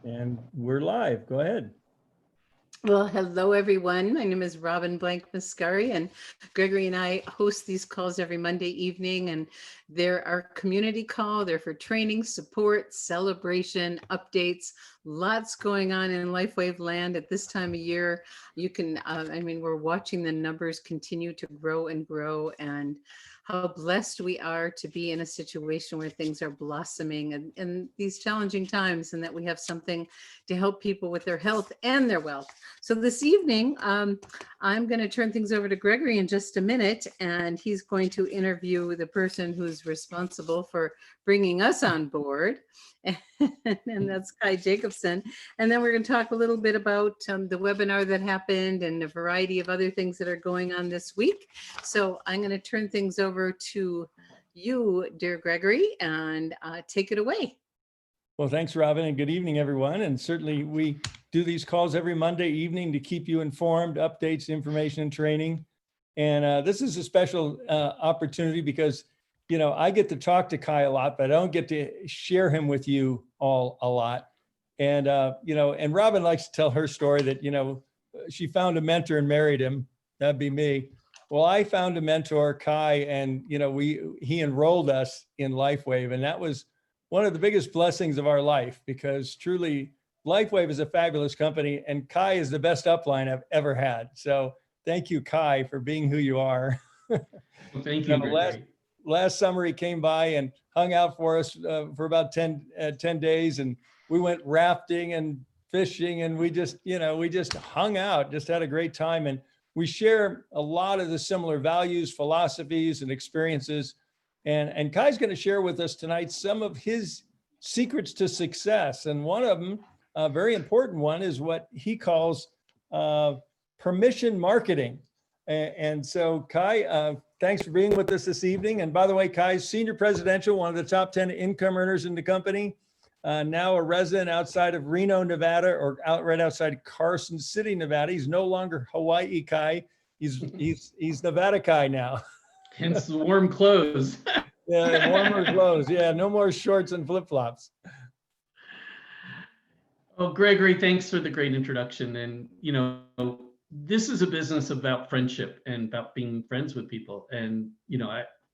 And we're live. Go ahead. Well, hello, everyone. My name is Robin Blank Mascari, and Gregory and I host these calls every Monday evening. And they're our community call. They're for training, support, celebration, updates. Lots going on in LifeWave land at this time of year. You can, we're watching the numbers continue to grow and grow, and how blessed we are to be in a situation where things are blossoming in these challenging times, and that we have something to help people with their health and their wealth. So this evening, I'm going to turn things over to Gregory in just a minute, and he's going to interview the person who's responsible for bringing us on board, and that's Kai Jacobson. And then we're going to talk a little bit about the webinar that happened and a variety of other things that are going on this week. So I'm going to turn things over to you, dear Gregory, and take it away. Well, thanks, Robin, and good evening, everyone. And certainly we do these calls every Monday evening to keep you informed, updates, information, and training. And this is a special opportunity because, you know, I get to talk to Kai a lot, but I don't get to share him with you all a lot. And, and Robin likes to tell her story that, she found a mentor and married him. That'd be me. Well, I found a mentor, Kai, and, he enrolled us in LifeWave. And that was one of the biggest blessings of our life, because truly LifeWave is a fabulous company and Kai is the best upline I've ever had. So thank you, Kai, for being who you are. Well, thank you. Last summer he came by and hung out for us for about 10 days, and we went rafting and fishing, and we just hung out, just had a great time. And we share a lot of the similar values, philosophies, and experiences. And Kai's going to share with us tonight some of his secrets to success. And one of them, a very important one, is what he calls permission marketing. And so Kai, thanks for being with us this evening. And by the way, Kai's senior presidential, one of the top 10 income earners in the company, now a resident outside of Reno, Nevada, or right outside Carson City, Nevada. He's no longer Hawaii Kai. He's Nevada Kai now. Hence the warm clothes. Yeah, warmer clothes. Yeah, no more shorts and flip-flops. Well, Gregory, thanks for the great introduction. And, this is a business about friendship and about being friends with people. And,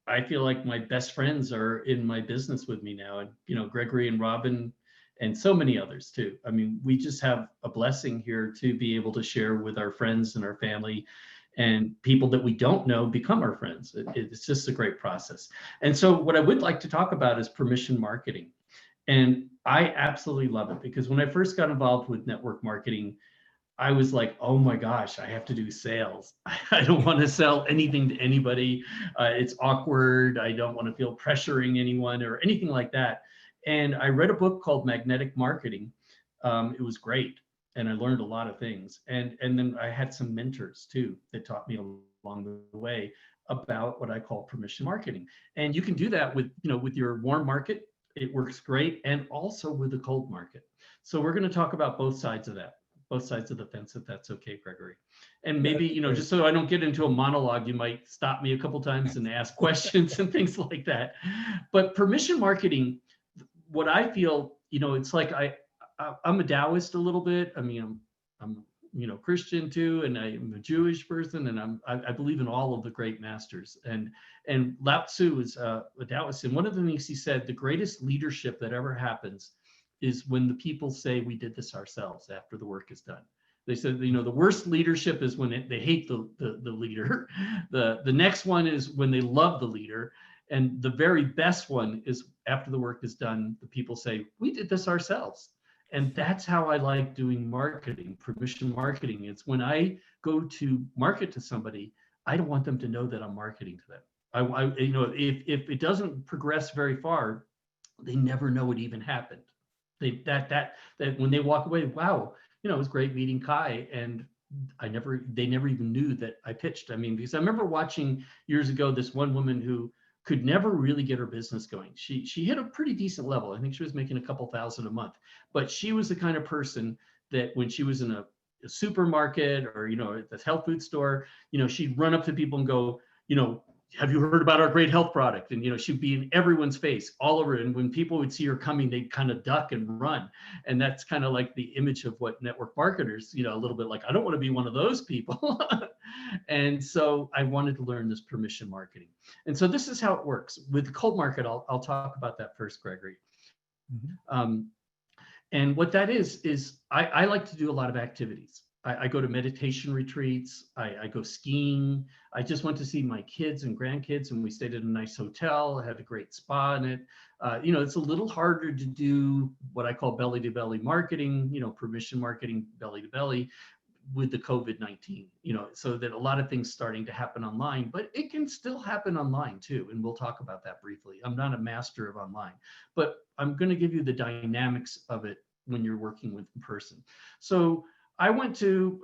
I feel like my best friends are in my business with me now. And, Gregory and Robin and so many others too. I mean, we just have a blessing here to be able to share with our friends and our family, and people that we don't know become our friends. It's just a great process. And so what I would like to talk about is permission marketing. And I absolutely love it, because when I first got involved with network marketing, I was like, oh my gosh, I have to do sales. I don't want to sell anything to anybody. It's awkward. I don't want to feel pressuring anyone or anything like that. And I read a book called Magnetic Marketing. It was great. And I learned a lot of things. And then I had some mentors too that taught me along the way about what I call permission marketing. And you can do that with your warm market. It works great. And also with the cold market. So we're going to talk about both sides of that, both sides of the fence, if that's okay, Gregory. And maybe, just so I don't get into a monologue, you might stop me a couple times and ask questions and things like that. But permission marketing, what I feel, it's like I'm a Taoist a little bit. I mean, I'm Christian too, and I'm a Jewish person, and I believe in all of the great masters. And Lao Tzu is a Taoist, and one of the things he said, the greatest leadership that ever happens is when the people say we did this ourselves after the work is done. They said, the worst leadership is when they hate the leader. The next one is when they love the leader. And the very best one is after the work is done, the people say, we did this ourselves. And that's how I like doing marketing, permission marketing. It's when I go to market to somebody, I don't want them to know that I'm marketing to them. If it doesn't progress very far, they never know it even happened. That when they walk away, wow, it was great meeting Kai, and they never even knew that I pitched. I mean, because I remember watching years ago this one woman who could never really get her business going. She hit a pretty decent level. I think she was making a couple thousand a month, but she was the kind of person that when she was in a supermarket or at the health food store, she'd run up to people and go, have you heard about our great health product? And, she'd be in everyone's face all over. And when people would see her coming, they'd kind of duck and run. And that's kind of like the image of what network marketers, a little bit like, I don't want to be one of those people. And so I wanted to learn this permission marketing. And so this is how it works. With cold market, I'll talk about that first, Gregory. Mhm. And what that is I like to do a lot of activities. I go to meditation retreats. I go skiing. I just went to see my kids and grandkids, and we stayed at a nice hotel. I had a great spa in it. It's a little harder to do what I call belly to belly marketing, permission marketing, belly to belly, with the COVID-19, so that a lot of things starting to happen online, but it can still happen online too. And we'll talk about that briefly. I'm not a master of online, but I'm going to give you the dynamics of it when you're working with a person. So I went to,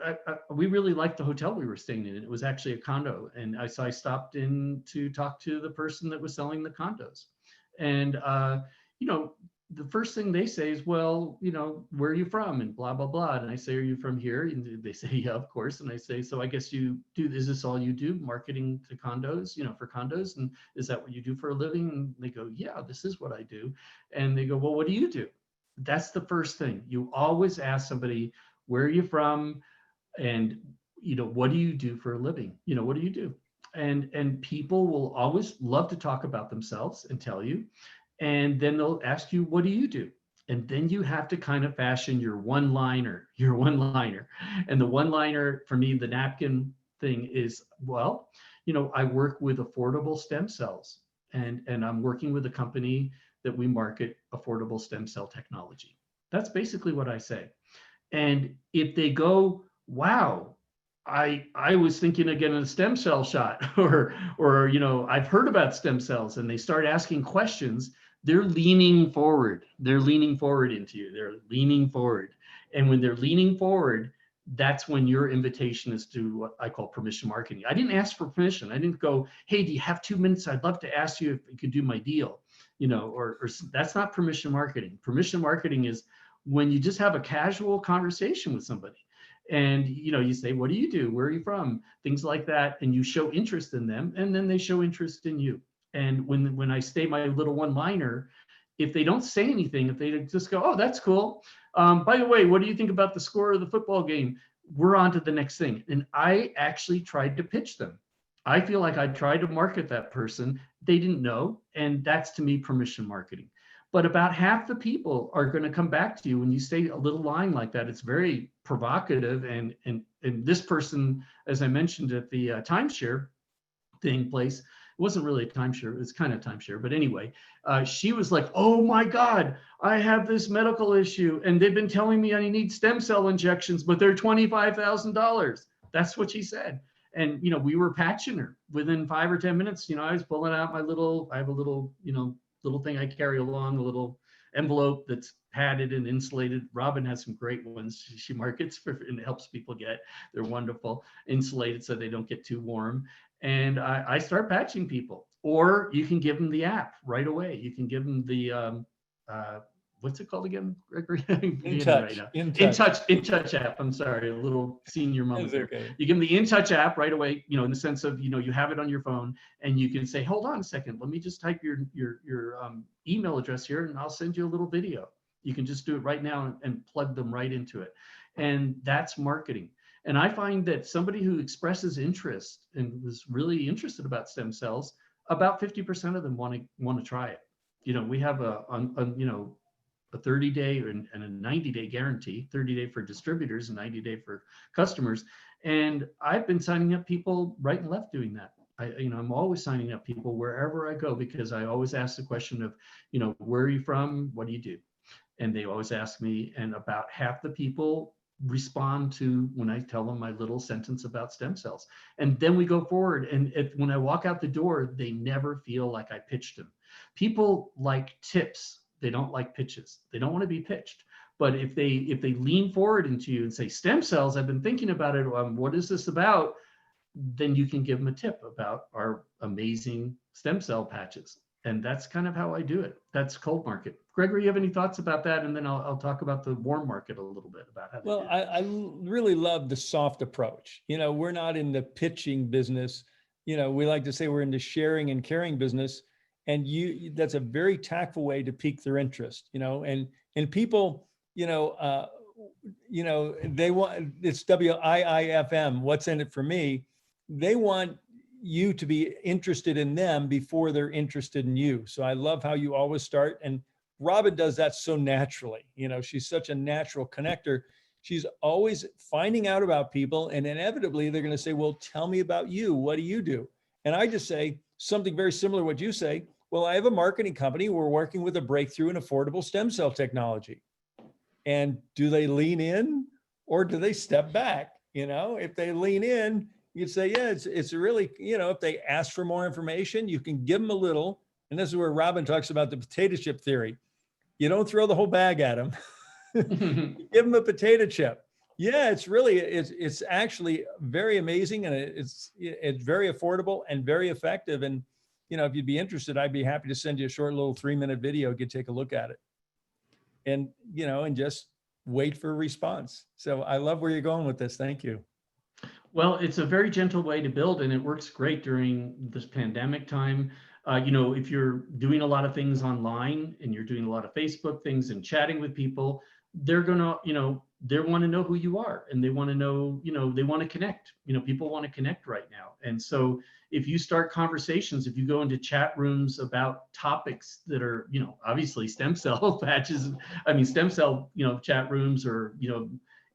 we really liked the hotel we were staying in. It was actually a condo. And so I stopped in to talk to the person that was selling the condos. And, the first thing they say is, well, where are you from? And blah, blah, blah. And I say, are you from here? And they say, yeah, of course. And I say, so I guess is this all you do? Marketing to condos, for condos? And is that what you do for a living? And they go, yeah, this is what I do. And they go, well, what do you do? That's the first thing. You always ask somebody, where are you from? And, what do you do for a living? What do you do? And people will always love to talk about themselves and tell you. And then they'll ask you, what do you do? And then you have to kind of fashion your one-liner. And the one-liner for me, the napkin thing is, well, I work with affordable stem cells, and I'm working with a company that we market affordable stem cell technology. That's basically what I say. And if they go, wow, I was thinking of getting a stem cell shot, or I've heard about stem cells, and they start asking questions, they're leaning forward. They're leaning forward into you. They're leaning forward. And when they're leaning forward, that's when your invitation is to what I call permission marketing. I didn't ask for permission. I didn't go, hey, do you have 2 minutes? I'd love to ask you if you could do my deal, or that's not permission marketing. Permission marketing is when you just have a casual conversation with somebody. And, you say, what do you do? Where are you from? Things like that. And you show interest in them, and then they show interest in you. And when I say my little one-liner, if they don't say anything, if they just go, oh, that's cool. By the way, what do you think about the score of the football game? We're on to the next thing. And I actually tried to pitch them. I feel like I tried to market that person. They didn't know. And that's, to me, permission marketing. But about half the people are going to come back to you when you say a little line like that. It's very provocative. And this person, as I mentioned at the timeshare place, it wasn't really a timeshare, it was kind of timeshare, but anyway, she was like, oh my God, I have this medical issue and they've been telling me I need stem cell injections, but they're $25,000. That's what she said. And, we were patching her within 5 or 10 minutes. I was pulling out I have a little, little thing I carry along, a little envelope that's padded and insulated. Robin has some great ones she markets for and helps people get. They're wonderful, insulated so they don't get too warm. And I start patching people. Or you can give them the app right away. You can give them the what's it called again, Gregory? InTouch app. I'm sorry, a little senior moment. Okay. You give them the InTouch app right away, in the sense of, you have it on your phone and you can say, hold on a second, let me just type your email address here and I'll send you a little video. You can just do it right now and plug them right into it. And that's marketing. And I find that somebody who expresses interest and was really interested about stem cells, about 50% of them want to try it. We have a 30-day and a 90-day guarantee, 30-day for distributors and 90-day for customers. And I've been signing up people right and left doing that. I'm always signing up people wherever I go, because I always ask the question of, where are you from? What do you do? And they always ask me, and about half the people respond to when I tell them my little sentence about stem cells. And then we go forward. And when I walk out the door, they never feel like I pitched them. People like tips. They don't like pitches. They don't want to be pitched. But if they lean forward into you and say, stem cells, I've been thinking about it. What is this about? Then you can give them a tip about our amazing stem cell patches. And that's kind of how I do it. That's cold market. Gregory, you have any thoughts about that? And then I'll talk about the warm market a little bit about how. Well, I really love the soft approach. We're not in the pitching business. we like to say we're into sharing and caring business. And that's a very tactful way to pique their interest, and people, they want, it's WIIFM, what's in it for me? They want you to be interested in them before they're interested in you. So I love how you always start. And Robin does that so naturally. She's such a natural connector. She's always finding out about people, and inevitably they're going to say, well, tell me about you. What do you do? And I just say something very similar to what you say. Well, I have a marketing company. We're working with a breakthrough in affordable stem cell technology. And do they lean in or do they step back? If they lean in, you'd say, yeah, it's really, if they ask for more information, you can give them a little. And this is where Robin talks about the potato chip theory. You don't throw the whole bag at them. Give them a potato chip. Yeah, it's actually very amazing, and it's very affordable and very effective. And if you'd be interested, I'd be happy to send you a short little 3-minute video. You could take a look at it, and and just wait for a response. So I love where you're going with this. Thank you. Well, it's a very gentle way to build, and it works great during this pandemic time. If you're doing a lot of things online and you're doing a lot of Facebook things and chatting with people, they're gonna, they want to know who you are, and they want to know, they want to connect. People want to connect right now. And so if you start conversations, if you go into chat rooms about topics that are, obviously stem cell patches, stem cell, chat rooms, or,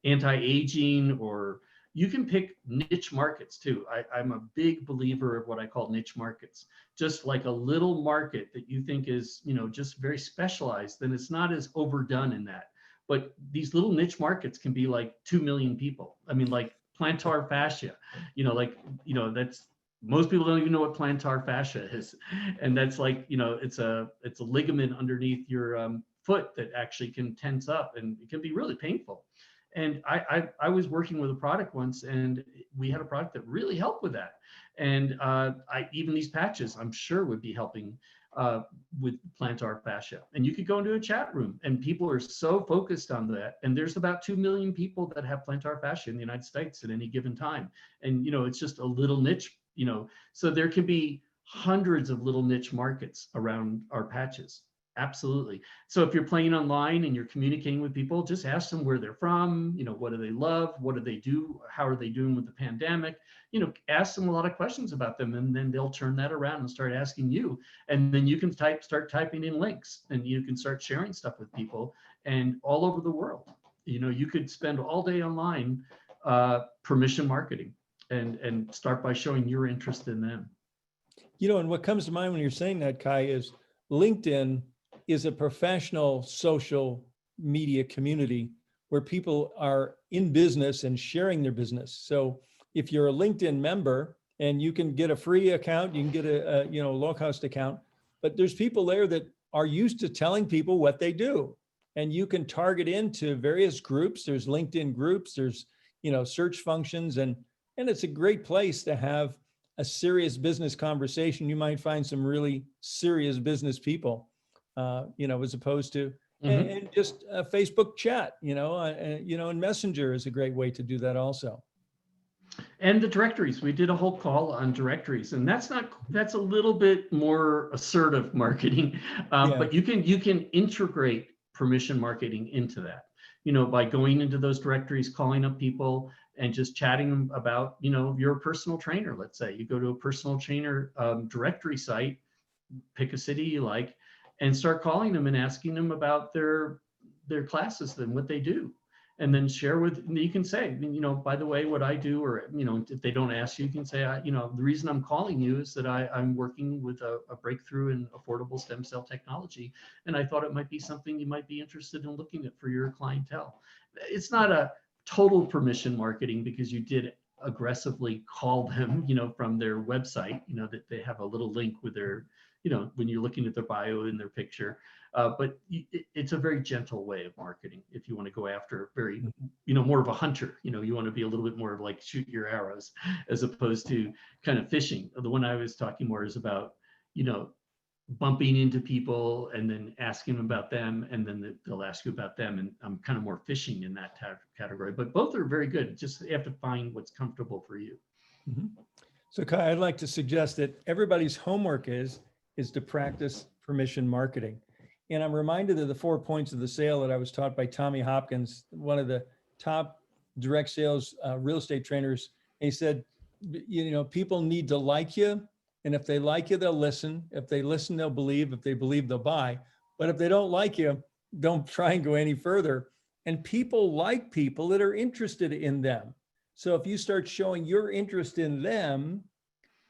anti-aging, or you can pick niche markets too. I'm a big believer of what I call niche markets. Just like a little market that you think is, just very specialized, then it's not as overdone in that. But these little niche markets can be like 2 million people. Like plantar fascia, that's, most people don't even know what plantar fascia is. And that's like, it's a ligament underneath your foot that actually can tense up, and it can be really painful. And I was working with a product once, and we had a product that really helped with that. And even these patches, I'm sure, would be helping with plantar fascia. And you could go into a chat room, and people are so focused on that. And there's about 2 million people that have plantar fascia in the United States at any given time. And, it's just a little niche, so there can be hundreds of little niche markets around our patches. Absolutely. So if you're playing online and you're communicating with people, just ask them where they're from, what do they love, what do they do, how are they doing with the pandemic, ask them a lot of questions about them, and then they'll turn that around and start asking you. And then you can start typing in links, and you can start sharing stuff with people, and all over the world. You could spend all day online permission marketing, and start by showing your interest in them. And what comes to mind when you're saying that, Kai, is LinkedIn is a professional social media community where people are in business and sharing their business. So if you're a LinkedIn member, and you can get a free account, you can get a low cost account, but there's people there that are used to telling people what they do. And you can target into various groups. There's LinkedIn groups, there's, search functions, and it's a great place to have a serious business conversation. You might find some really serious business people, as opposed to, and just a Facebook chat, and Messenger is a great way to do that also. And the directories, we did a whole call on directories, and that's a little bit more assertive marketing, but you can integrate permission marketing into that, by going into those directories, calling up people, and just chatting them about, you're a personal trainer. Let's say you go to a personal trainer directory site, pick a city you like, and start calling them and asking them about their classes and what they do. And then share with, you can say, by the way, what I do, or, if they don't ask you, you can say, the reason I'm calling you is that I'm working with a breakthrough in affordable stem cell technology. And I thought it might be something you might be interested in looking at for your clientele. It's not a total permission marketing, because you did aggressively call them, from their website, that they have a little link with their, when you're looking at their bio in their picture. But it's a very gentle way of marketing if you want to go after very, more of a hunter. You want to be a little bit more of like shoot your arrows, as opposed to kind of fishing. The one I was talking more is about, bumping into people and then asking them about them, and then they'll ask you about them. And I'm kind of more fishing in that category. But both are very good. Just you have to find what's comfortable for you. Mm-hmm. So Kai, I'd like to suggest that everybody's homework is to practice permission marketing. And I'm reminded of the 4 points of the sale that I was taught by Tommy Hopkins, one of the top direct sales real estate trainers. And he said, you know, people need to like you. And if they like you, they'll listen. If they listen, they'll believe. If they believe, they'll buy. But if they don't like you, don't try and go any further. And people like people that are interested in them. So if you start showing your interest in them,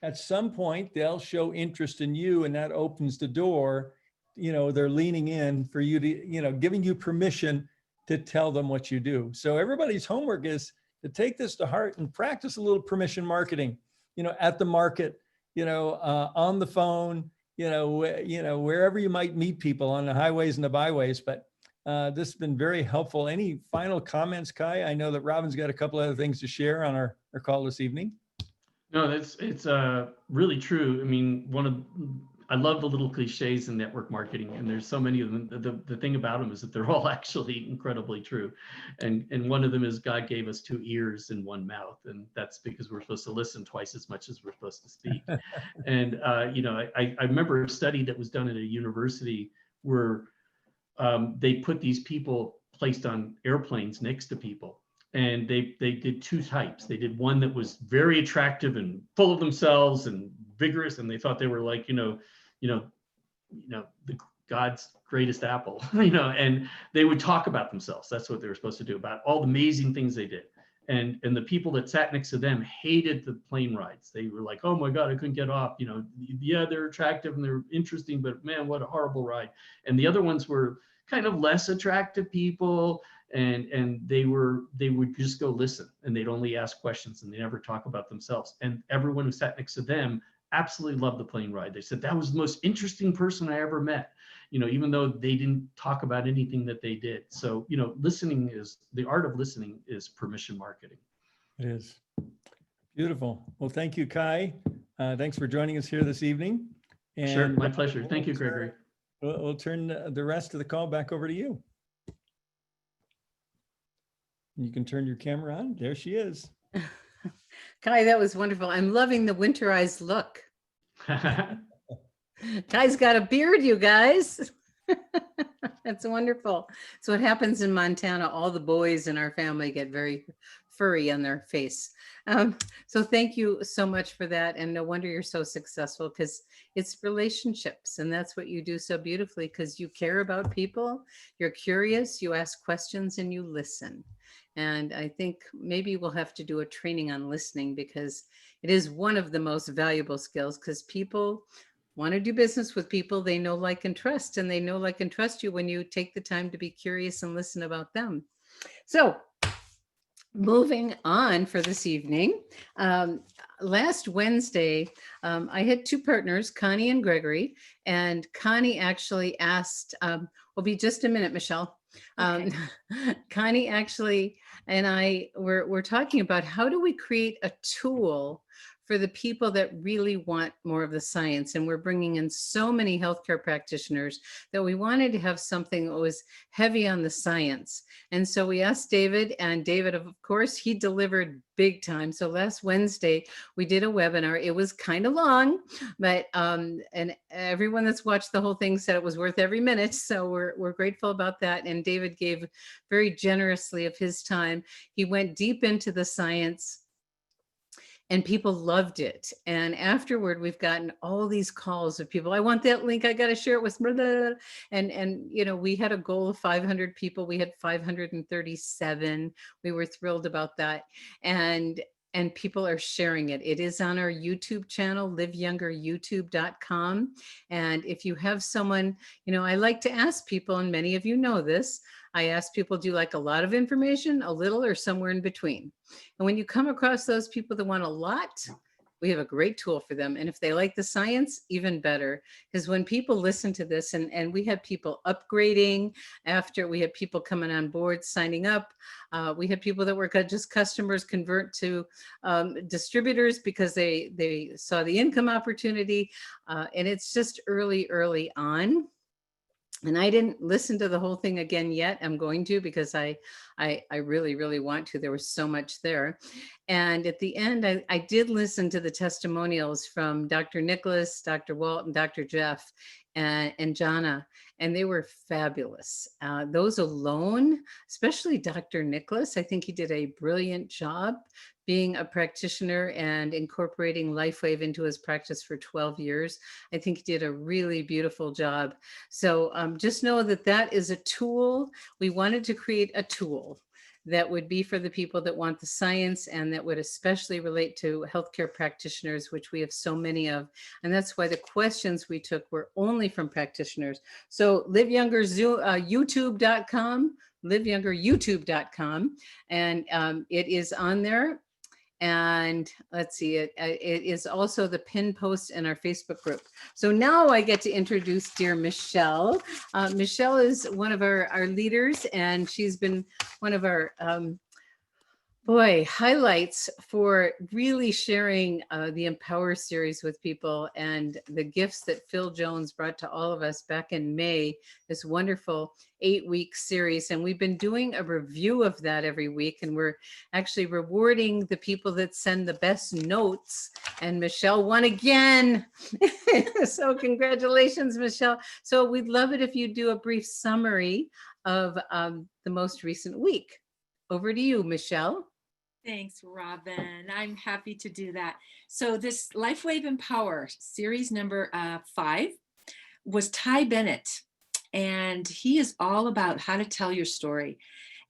at some point they'll show interest in you, and that opens the door. You know, they're leaning in for you to, you know, giving you permission to tell them what you do. So everybody's homework is to take this to heart and practice a little permission marketing, you know, at the market, you know, on the phone, you know, wherever you might meet people on the highways and the byways. But this has been very helpful. Any final comments, Kai? I know that Robin's got a couple other things to share on our call this evening. No, it's really true. I mean, I love the little cliches in network marketing, and there's so many of them. The thing about them is that they're all actually incredibly true. And one of them is God gave us 2 ears and 1 mouth, and that's because we're supposed to listen twice as much as we're supposed to speak. And you know, I remember a study that was done at a university where they put these people placed on airplanes next to people. And they did 2 types. They did one that was very attractive and full of themselves and vigorous, and they thought they were like, you know, the God's greatest apple, you know, and they would talk about themselves. That's what they were supposed to do, about all the amazing things they did. And the people that sat next to them hated the plane rides. They were like, oh my God, I couldn't get off. You know, yeah, they're attractive and they're interesting, but man, what a horrible ride. And the other ones were kind of less attractive people. And they would just go listen, and they'd only ask questions, and they never talk about themselves. And everyone who sat next to them absolutely loved the plane ride. They said that was the most interesting person I ever met, you know, even though they didn't talk about anything that they did. So, you know, the art of listening is permission marketing. It is. Beautiful. Well, thank you, Kai. Thanks for joining us here this evening. And Sure, my pleasure. Thank you, Gregory. We'll turn the rest of the call back over to you. You can turn your camera on. There she is. Kai, that was wonderful. I'm loving the winterized look. Kai's got a beard, you guys. That's wonderful. So what happens in Montana, all the boys in our family get very furry on their face. So thank you so much for that. And no wonder you're so successful, because it's relationships. And that's what you do so beautifully, because you care about people, you're curious, you ask questions, and you listen. And I think maybe we'll have to do a training on listening, because it is one of the most valuable skills, because people want to do business with people they know, like, and trust. And they know, like, and trust you when you take the time to be curious and listen about them. So moving on for this evening. Last Wednesday, I had 2 partners, Connie and Gregory, and Connie actually asked, will be just a minute, Michelle. Okay. Connie actually and I were talking about how do we create a tool for the people that really want more of the science. And we're bringing in so many healthcare practitioners that we wanted to have something that was heavy on the science. And so we asked David, and David, of course, he delivered big time. So last Wednesday, we did a webinar. It was kind of long, but and everyone that's watched the whole thing said it was worth every minute. So we're grateful about that. And David gave very generously of his time. He went deep into the science, and people loved it. And afterward, we've gotten all these calls of people, I want that link, I got to share it with blah, blah, blah. And you know, we had a goal of 500 people. We had 537. We were thrilled about that. And people are sharing it. It is on our YouTube channel, liveyoungeryoutube.com. And if you have someone, you know, I like to ask people, and many of you know this, I ask people, do you like a lot of information, a little, or somewhere in between? And when you come across those people that want a lot, we have a great tool for them. And if they like the science, even better. Because when people listen to this, and we have people upgrading after, we had people coming on board, signing up. We had people that were just customers convert to distributors because they saw the income opportunity. And it's just early on. And I didn't listen to the whole thing again yet. I'm going to, because I really, really want to. There was so much there. And at the end, I did listen to the testimonials from Dr. Nicholas, Dr. Walt, and Dr. Jeff and Jana, and they were fabulous. Those alone, especially Dr. Nicholas, I think he did a brilliant job being a practitioner and incorporating LifeWave into his practice for 12 years. I think he did a really beautiful job. So just know that that is a tool. We wanted to create a tool that would be for the people that want the science and that would especially relate to healthcare practitioners, which we have so many of. And that's why the questions we took were only from practitioners. So liveyounger.youtube.com, liveyounger.youtube.com, and it is on there. And let's see, it is also the pin post in our Facebook group. So now I get to introduce dear Michelle. Michelle is one of our leaders, and she's been one of our highlights for really sharing the Empower series with people and the gifts that Phil Jones brought to all of us back in May, this wonderful 8-week series. And we've been doing a review of that every week, and we're actually rewarding the people that send the best notes. And Michelle won again. So congratulations, Michelle. So we'd love it if you do a brief summary of the most recent week. Over to you, Michelle. Thanks, Robin. I'm happy to do that. So this LifeWave Empower series number 5 was Ty Bennett, and he is all about how to tell your story.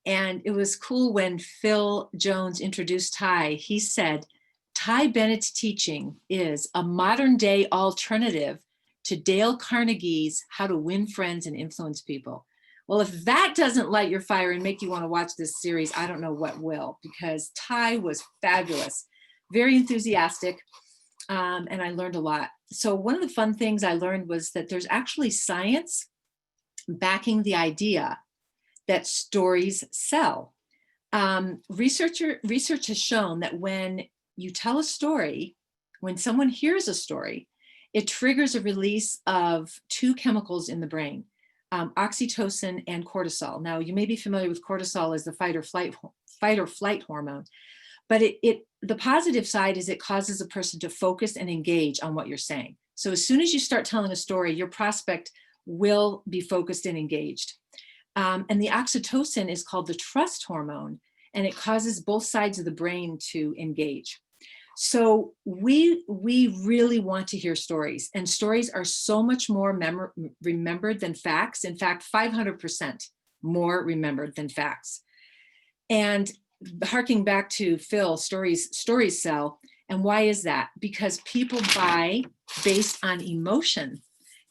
And it was cool when Phil Jones introduced Ty. He said, Ty Bennett's teaching is a modern day alternative to Dale Carnegie's How to Win Friends and Influence People. Well, if that doesn't light your fire and make you want to watch this series, I don't know what will, because Ty was fabulous, very enthusiastic, and I learned a lot. So one of the fun things I learned was that there's actually science backing the idea that stories sell. Research has shown that when you tell a story, when someone hears a story, it triggers a release of 2 chemicals in the brain. Oxytocin and cortisol. Now, you may be familiar with cortisol as the fight or flight hormone, but the positive side is it causes a person to focus and engage on what you're saying. So as soon as you start telling a story, your prospect will be focused and engaged. And the oxytocin is called the trust hormone, and it causes both sides of the brain to engage. So we really want to hear stories, and stories are so much more remembered than facts. In fact, 500% more remembered than facts. And harking back to Phil, stories sell. And why is that? Because people buy based on emotion,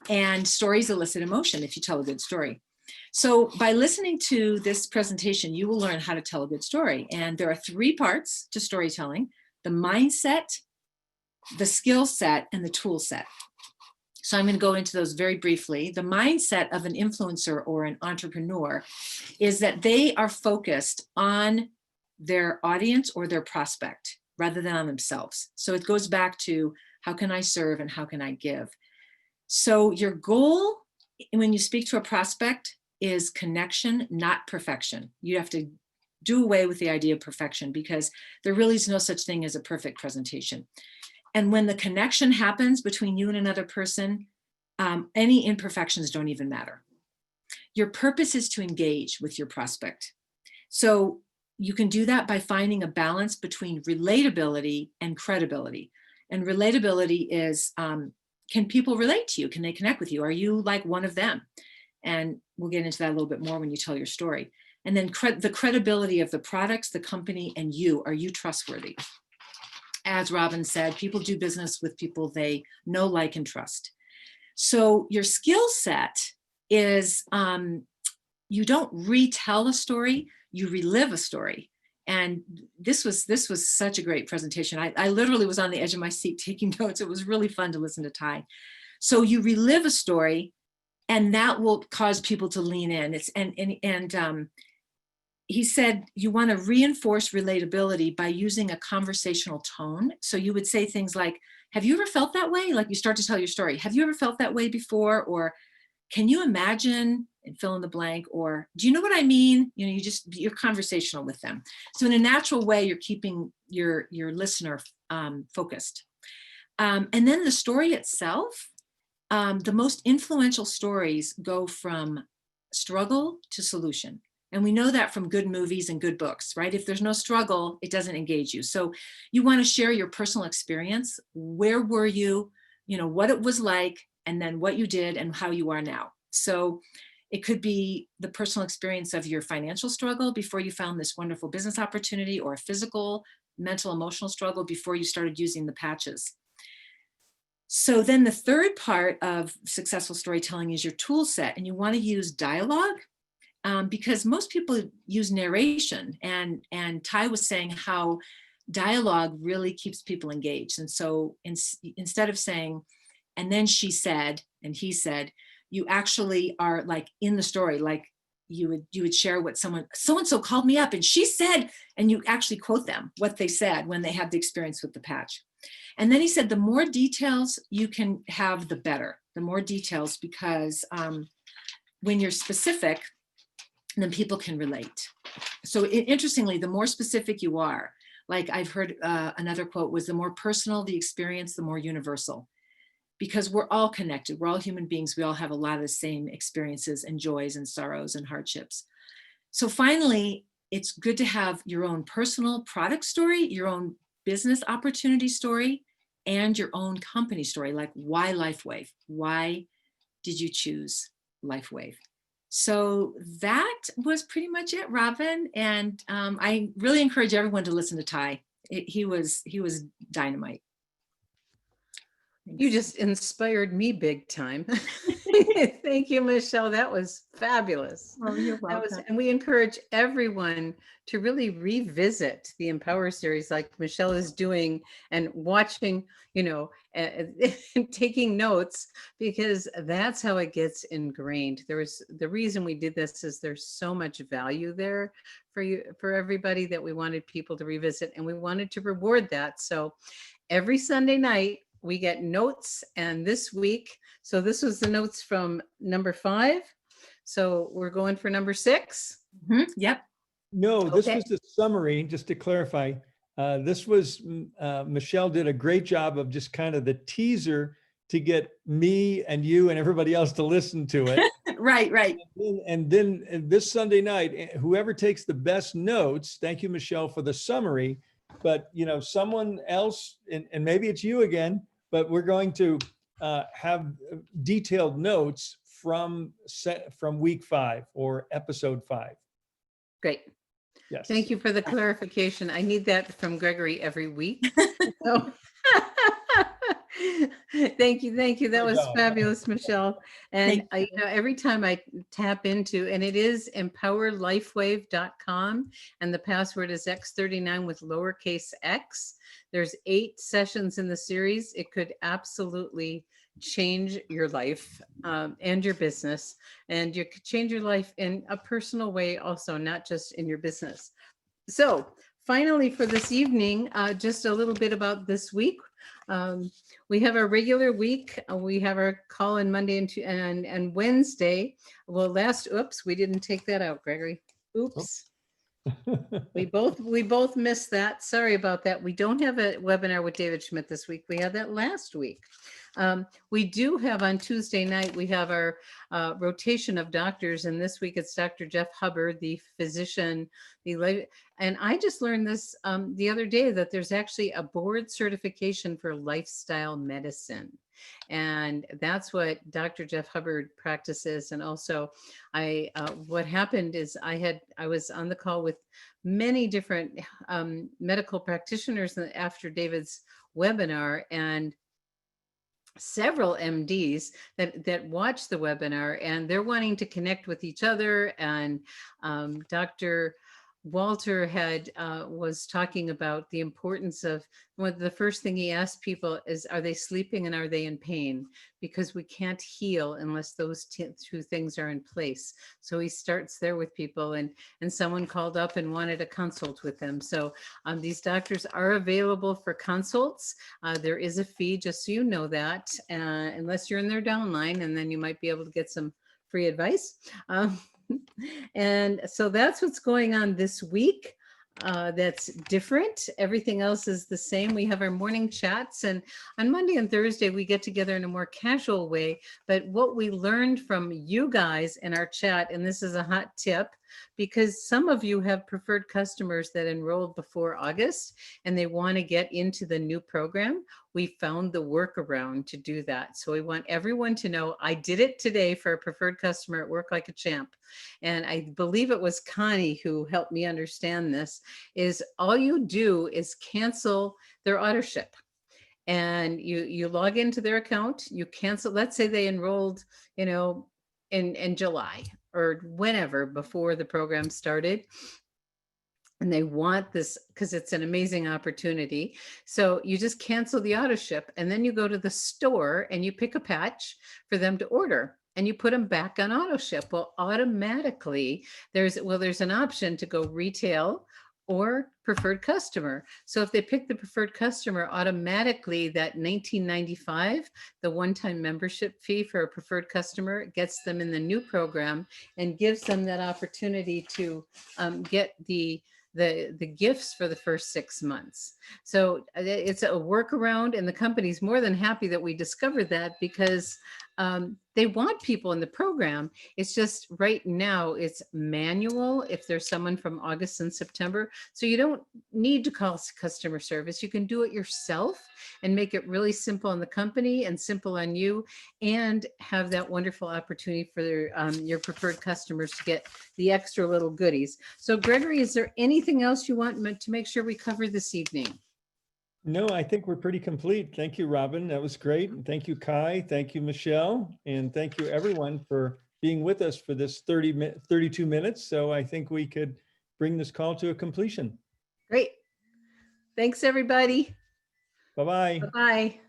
and stories elicit emotion if you tell a good story. So by listening to this presentation, you will learn how to tell a good story. And there are 3 parts to storytelling: the mindset, the skill set, and the tool set. So I'm going to go into those very briefly. The mindset of an influencer or an entrepreneur is that they are focused on their audience or their prospect rather than on themselves. So it goes back to how can I serve and how can I give? So your goal when you speak to a prospect is connection, not perfection. You have to do away with the idea of perfection, because there really is no such thing as a perfect presentation. And when the connection happens between you and another person, any imperfections don't even matter. Your purpose is to engage with your prospect. So you can do that by finding a balance between relatability and credibility. And relatability is, can people relate to you? Can they connect with you? Are you like one of them? And we'll get into that a little bit more when you tell your story. And then the credibility of the products, the company, and you. Are you trustworthy? As Robin said, people do business with people they know, like, and trust. So your skill set is you don't retell a story, you relive a story. And this was such a great presentation. I literally was on the edge of my seat taking notes. It was really fun to listen to Ty. So you relive a story, and that will cause people to lean in. He said you want to reinforce relatability by using a conversational tone. So you would say things like, have you ever felt that way? Like you start to tell your story. Have you ever felt that way before? Or can you imagine, and fill in the blank, or do you know what I mean? You know, you're conversational with them. So in a natural way, you're keeping your listener focused. And then the story itself, the most influential stories go from struggle to solution. And we know that from good movies and good books, right? If there's no struggle, it doesn't engage you. So you want to share your personal experience. Where were you? You know, what it was like, and then what you did and how you are now. So it could be the personal experience of your financial struggle before you found this wonderful business opportunity, or a physical, mental, emotional struggle before you started using the patches. So then the third part of successful storytelling is your tool set, and you want to use dialogue. Because most people use narration, and Ty was saying how dialogue really keeps people engaged. And so instead of saying, and then she said, and he said, you actually are like in the story, like you would share what so-and-so called me up and she said, and you actually quote them, what they said when they had the experience with the patch. And then he said, the more details you can have, the better, the more details, because when you're specific, then people can relate. So interestingly, the more specific you are, like I've heard another quote was, the more personal the experience, the more universal, because we're all connected. We're all human beings. We all have a lot of the same experiences and joys and sorrows and hardships. So finally, it's good to have your own personal product story, your own business opportunity story, and your own company story, like why LifeWave? Why did you choose LifeWave? So that was pretty much it, Robin. And I really encourage everyone to listen to Ty. He was dynamite. You just inspired me big time. Thank you, Michelle. That was fabulous. Oh, you're welcome. And we encourage everyone to really revisit the Empower series like Michelle is doing, and watching, you know, and taking notes, because that's how it gets ingrained. The reason we did this is there's so much value there for everybody, that we wanted people to revisit, and we wanted to reward that. So every Sunday night, we get notes, and this week, so this was the notes from number 5. So we're going for number 6. Mm-hmm. Yep. No, this Okay. was the summary, just to clarify. This was, Michelle did a great job of just kind of the teaser to get me and you and everybody else to listen to it. Right. And then this Sunday night, whoever takes the best notes, thank you, Michelle, for the summary, but you know, someone else, and maybe it's you again, but we're going to have detailed notes from week 5 or episode 5. Great. Yes. Thank you for the clarification. I need that from Gregory every week. So, thank you. That Good was job. fabulous, Michelle. And Thank you know, every time I tap into, and it is empowerlifewave.com, and the password is X39 with lowercase x. There's 8 sessions in the series. It could absolutely change your life and your business, and you could change your life in a personal way also, not just in your business. So finally, for this evening, just a little bit about this week. We have our regular week. We have our call on Monday and Wednesday. Well, oops, we didn't take that out, Gregory. Oops. We both missed that. Sorry about that. We don't have a webinar with David Schmidt this week. We had that last week. We do have on Tuesday night, we have our rotation of doctors, and this week it's Dr. Jeff Hubbard, the physician, and I just learned this the other day, that there's actually a board certification for lifestyle medicine. And that's what Dr. Jeff Hubbard practices. And also what happened is I was on the call with many different medical practitioners after David's webinar, and several MDs that watch the webinar, and they're wanting to connect with each other. And Dr. Walter was talking about the importance of, the first thing he asked people is, are they sleeping and are they in pain? Because we can't heal unless those 2 things are in place. So he starts there with people, and someone called up and wanted a consult with them. So these doctors are available for consults. There is a fee, just so you know that, unless you're in their downline, and then you might be able to get some free advice. And so that's what's going on this week. That's different. Everything else is the same. We have our morning chats, and on Monday and Thursday, we get together in a more casual way. But what we learned from you guys in our chat, and this is a hot tip, because some of you have preferred customers that enrolled before August and they want to get into the new program. We found the workaround to do that. So we want everyone to know I did it today for a preferred customer at Work Like a Champ. And I believe it was Connie who helped me understand this, is all you do is cancel their auto ship. And you log into their account, you cancel, let's say they enrolled, in July or whenever before the program started. And they want this because it's an amazing opportunity. So you just cancel the auto ship and then you go to the store and you pick a patch for them to order and you put them back on auto ship. Well, automatically there's an option to go retail or preferred customer. So if they pick the preferred customer, automatically that $19.95, the one-time membership fee for a preferred customer, gets them in the new program and gives them that opportunity to get the gifts for the first 6 months. So it's a workaround, and the company's more than happy that we discovered that, because they want people in the program. It's just right now it's manual if there's someone from August and September. So you don't need to call customer service. You can do it yourself and make it really simple on the company and simple on you, and have that wonderful opportunity for your preferred customers to get the extra little goodies. So Gregory, is there anything else you want to make sure we cover this evening? No, I think we're pretty complete. Thank you, Robin. That was great. And thank you, Kai. Thank you, Michelle. And thank you, everyone, for being with us for this 32 minutes. So I think we could bring this call to a completion. Great. Thanks, everybody. Bye-bye. Bye-bye.